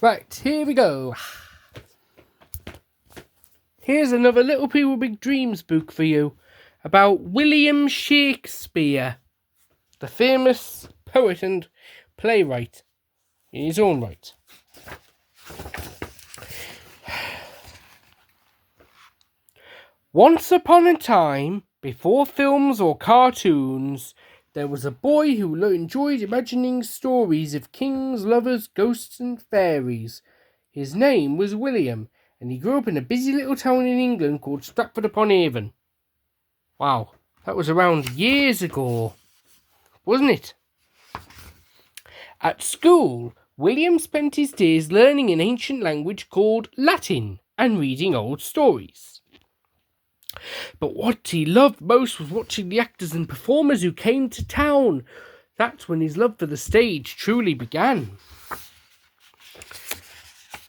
Right, here we go. Here's another Little People Big Dreams book for you about William Shakespeare, the famous poet and playwright in his own right. Once upon a time, before films or cartoons, there was a boy who enjoyed imagining stories of kings, lovers, ghosts, and fairies. His name was William, and he grew up in a busy little town in England called Stratford-upon-Avon. Wow, that was around years ago, wasn't it? At school, William spent his days learning an ancient language called Latin and reading old stories. But what he loved most was watching the actors and performers who came to town. That's when his love for the stage truly began.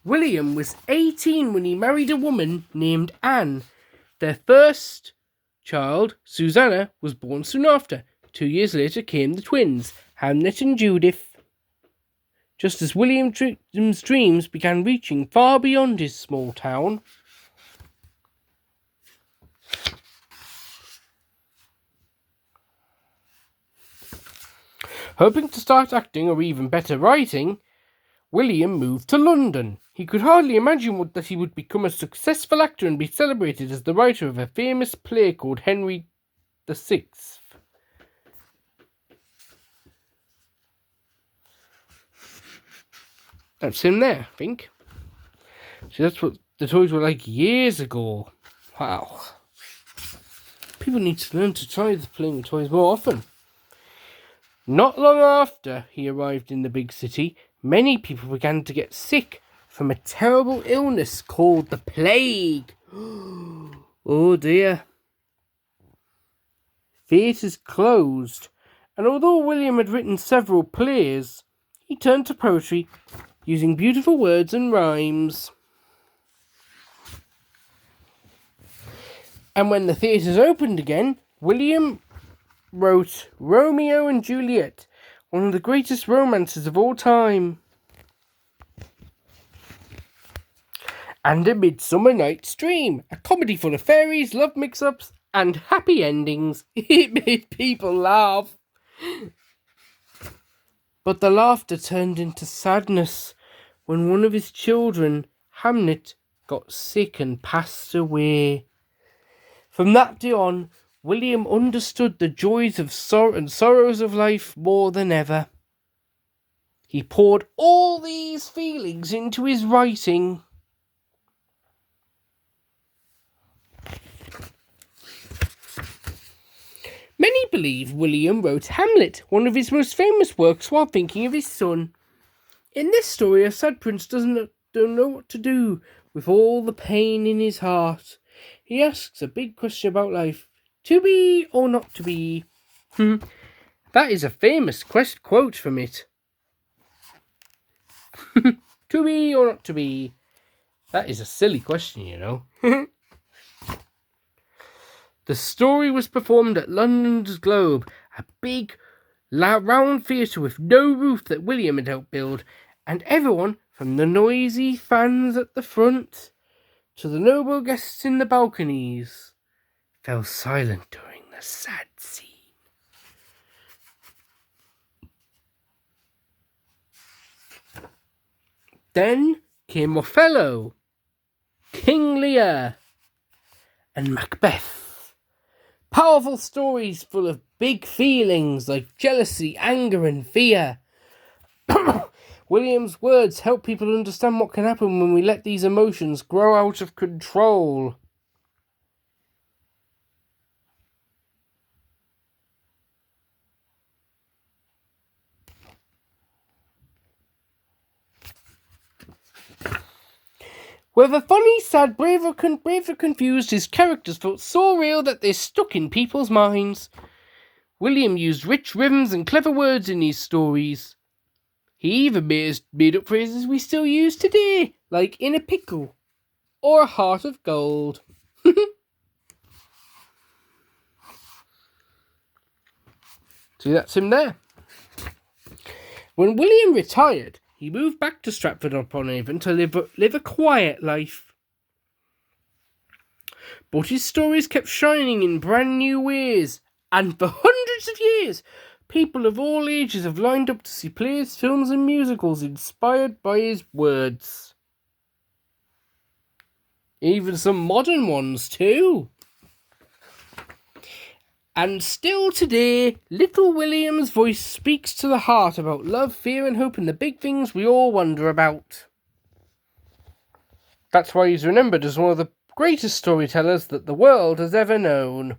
William was 18 when he married a woman named Anne. Their first child, Susanna, was born soon after. 2 years later came the twins, Hamlet and Judith. Just as William's dreams began reaching far beyond his small town, hoping to start acting or even better writing, William moved to London. He could hardly imagine that he would become a successful actor and be celebrated as the writer of a famous play called Henry VI. That's him there, I think. See, that's what the toys were like years ago. Wow. People need to learn to try playing with toys more often. Not long after he arrived in the big city, many people began to get sick from a terrible illness called the plague. Oh dear. Theatres closed, and although William had written several plays, he turned to poetry, using beautiful words and rhymes. And when the theatres opened again, William wrote Romeo and Juliet, one of the greatest romances of all time. And A Midsummer Night's Dream, a comedy full of fairies, love mix-ups, and happy endings. It made people laugh. But the laughter turned into sadness when one of his children, Hamlet, got sick and passed away. From that day on, William understood the joys of and sorrows of life more than ever. He poured all these feelings into his writing. Many believe William wrote Hamlet, one of his most famous works, while thinking of his son. In this story, a sad prince don't know what to do with all the pain in his heart. He asks a big question about life. To be or not to be? That is a famous quote from it. To be or not to be? That is a silly question, you know. The story was performed at London's Globe, a big, round theatre with no roof that William had helped build, and everyone, from the noisy fans at the front to the noble guests in the balconies, fell silent during the sad scene. Then came Othello, King Lear, and Macbeth. Powerful stories full of big feelings like jealousy, anger, and fear. William's words help people understand what can happen when we let these emotions grow out of control. Whether funny, sad, brave or confused, his characters felt so real that they stuck in people's minds. William used rich rhythms and clever words in his stories. He even made up phrases we still use today, like in a pickle or a heart of gold. See, that's him there. When William retired, he he moved back to Stratford-upon-Avon to live a quiet life. But his stories kept shining in brand new ways, and for hundreds of years, people of all ages have lined up to see plays, films, and musicals inspired by his words. Even some modern ones too. And still today, little William's voice speaks to the heart about love, fear, and hope, and the big things we all wonder about. That's why he's remembered as one of the greatest storytellers that the world has ever known.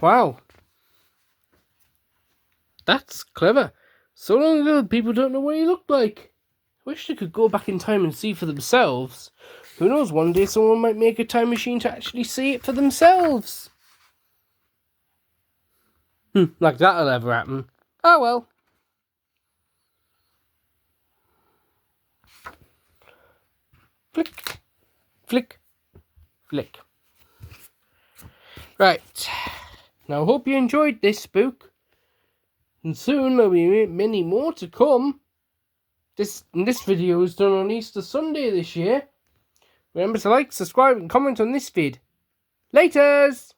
Wow. That's clever. So long ago, people don't know what he looked like. I wish they could go back in time and see for themselves. Who knows, one day someone might make a time machine to actually see it for themselves. Like that'll ever happen. Oh well. Flick, flick, flick. Right. Now I hope you enjoyed this book. And soon there'll be many more to come. This video was done on Easter Sunday this year. Remember to like, subscribe, and comment on this vid. Laters!